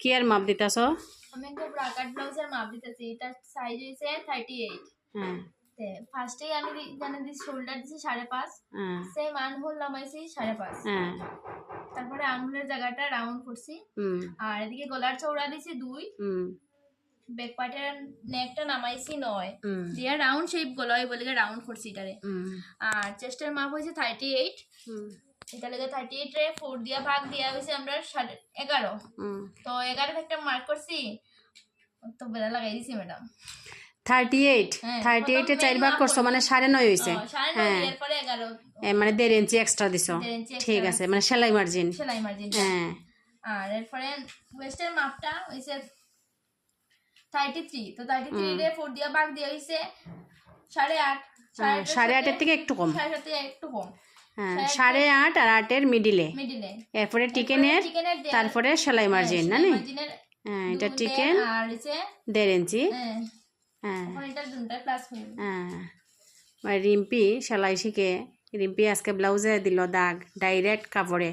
কি আর মাপ দিতাছ? আমি একটা ব্রাকাট ব্লাউজের মাপ দিতেছি। এটা সাইজ হইছে 38। হ্যাঁ তে ফার্স্টেই আমি জানা দিই শোল্ডার দিছি 5.5, সেম আনহোল নামাইছি 5.5। হ্যাঁ তারপরে আনহোলের জায়গাটা রাউন্ড করছি। আর এদিকে গলার চওড়া দিছি 2, ব্যাক পার্টের নেকটা নামাইছি 9 দিয়া রাউন্ড শেপ গলায় বলে রাউন্ড করছি এটারে। আর চেস্টের মাপ হইছে 38। এটা লাগে 38 রে 4 দিয়া ভাগ দিয়া হইছে আমরা 11.5। তো 11 একটা মার্ক করছি, তো বেলা লাগাই দিছি ম্যাডাম। 38 38 এ 4 ভাগ করছো মানে 9.5 হইছে। হ্যাঁ এরপরে 11 মানে 1.5 ইঞ্চি এক্সট্রা দিছো। ঠিক আছে, মানে সেলাই মার্জিন। হ্যাঁ আর এরপরে ওয়েস্টের মাপটা হইছে 33। তো 33 রে 4 দিয়া ভাগ দিয়া হইছে 8.5। 8.5 এর থেকে একটু কম। 8.5 থেকে একটু কম। 8.5 আর 8 এর মিডিলে। এরপরে টিকেনের, তারপরে সেলাই মার্জিন না নি? হ্যাঁ এটা টিকেন আর হইছে 1.5 ইঞ্চি। হ্যাঁ এখন এটা দুটো প্লাস হইল। হ্যাঁ রিম্পি সেলাই শিখে, রিম্পি আজকে ব্লাউজে দিল দাগ ডাইরেক্ট কাপড়ে,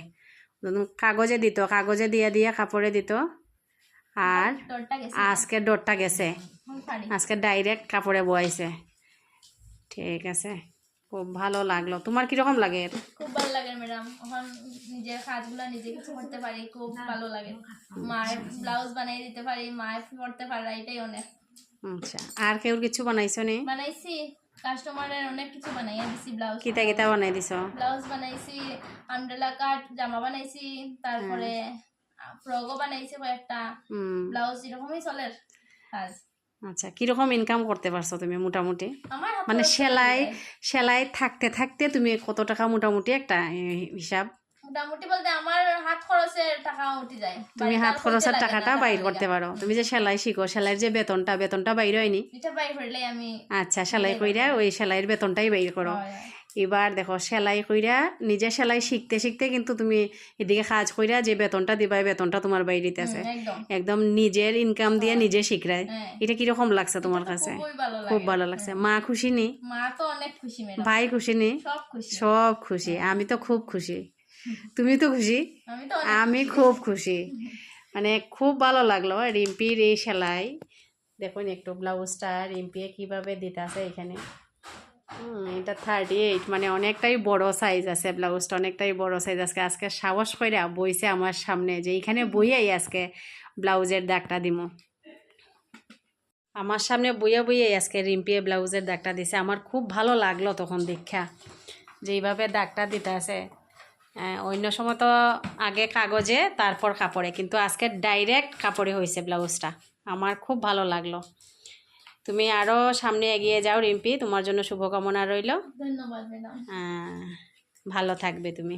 কাগজে দিত, কাগজে দিয়ে দিয়ে কাপড়ে দিত। আর আজকে ডটটা গেছে, আজকে ডাইরেক্ট কাপড়ে বোয়াইছে। ঠিক আছে, খুব ভালো লাগলো। তোমার কিরকম লাগে? খুব ভালো লাগে ম্যাডাম, এখন নিজের কাজগুলো নিজে কিছু করতে পারি, খুব ভালো লাগে। মায়ের ব্লাউজ বানাই দিতে পারি, মায়ের পরতে পারা, এটাই অনেক। আচ্ছা, আর কেউ কিছু বানাইছো নি? বানাইছি, কাস্টমারের অনেক কিছু বানাইয়া দিছি। ব্লাউজ কিতা কিতা বানাই দিছো? ব্লাউজ বানাইছি, আমব্রেলা কাট জামা বানাইছি, তারপরে ফ্রকও বানাইছি কয়েকটা। ব্লাউজ এরকমই চলে কাজ। আচ্ছা, কিরকম ইনকাম করতে পারছো তুমি মোটামুটি? মানে সেলাই থাকতে থাকতে তুমি কত টাকা মোটামুটি একটা হিসাব? মোটামুটি বলতে আমার হাত খরচের টাকা উঠে যায়। তুমি হাত খরচের টাকাটা বাইর করতে পারো। তুমি যে সেলাই শিখো, সেলাইয়ের যে বেতনটা বাইর হয়নি? এটা বাইর হইলে আমি আচ্ছা, সেলাই কইরা ওই সেলাইয়ের বেতনটাই বাইর করো। এবার দেখো, সেলাই কইরা নিজে সেলাই শিখতে শিখতে কিন্তু তুমি এদিকে কাজ কইরা যে বেতনটা দিবা, বেতনটা তোমার বাইরেতে আছে। একদম নিজের ইনকাম দিয়ে নিজে শিখরায়। এটা কিরকম লাগছে তোমার কাছে? খুব ভালো লাগছে। মা খুশি নি? মা তো অনেক খুশি ম্যাডাম। ভাই খুশি নি? সব খুশি। আমি তো খুব খুশি। তুমি তো খুশি? আমি খুব খুশি। মানে খুব ভালো লাগলো রিম্পির এই সেলাই। দেখুন একটু ব্লাউজটা রিম্পি কিভাবে দিতে আছে এখানে। এটা 38, মানে অনেকটাই বড় সাইজ আছে ব্লাউজটা, অনেকটাই বড় সাইজ। আজকে সাহস করে বইছে আমার সামনে যে এইখানে বইয়াই আজকে ব্লাউজের দাগটা দিমু। আমার সামনে বইয়াই আজকে রিম্পি ব্লাউজের দাগটা দিছে। আমার খুব ভালো লাগলো তখন দেখা যে এইভাবে দাগটা দিতে আছে। অন্য সময় তো আগে কাগজে তারপর কাপড়ে, কিন্তু আজকে ডাইরেক্ট কাপড়ে হয়েছে ব্লাউজটা। আমার খুব ভালো লাগলো। তুমি আরও সামনে এগিয়ে যাও রিম্পি, তোমার জন্য শুভকামনা রইল। ধন্যবাদ ম্যাডাম। ভালো থাকবে তুমি।